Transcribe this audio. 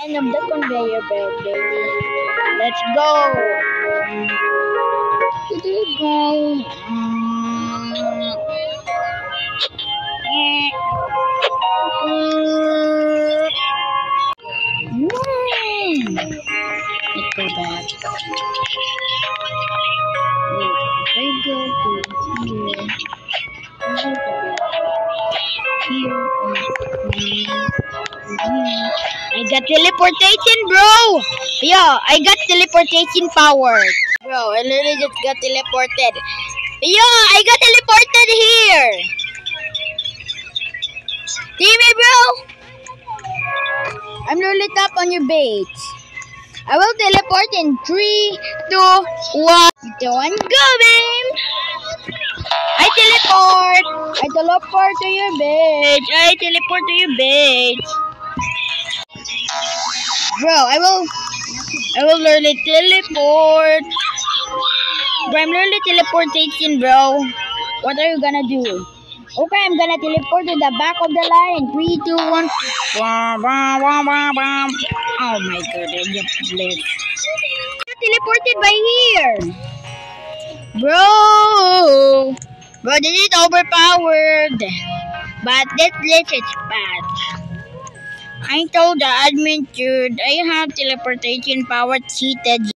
line of the conveyor belt, baby. Let's go. Let's go. Let's go back. Wait, if I go to here, I got teleportation, bro. Yo, I got teleportation power. Bro, I literally just got teleported. Yo, I got teleported here. See me, bro? I'm literally top on your bait. I will teleport in 3, 2, 1. 2, 1, go, babe. I teleport to your bait. I teleport to your bait. Bro, I will literally teleport. Bro, I'm literally teleportation, bro. What are you gonna do? Okay, I'm gonna teleport to the back of the line. 3, 2, 1. Oh my god, I just blitzed. I teleported by here. Bro, this is overpowered. But this glitch is bad. I told the admin dude I have teleportation power cheated.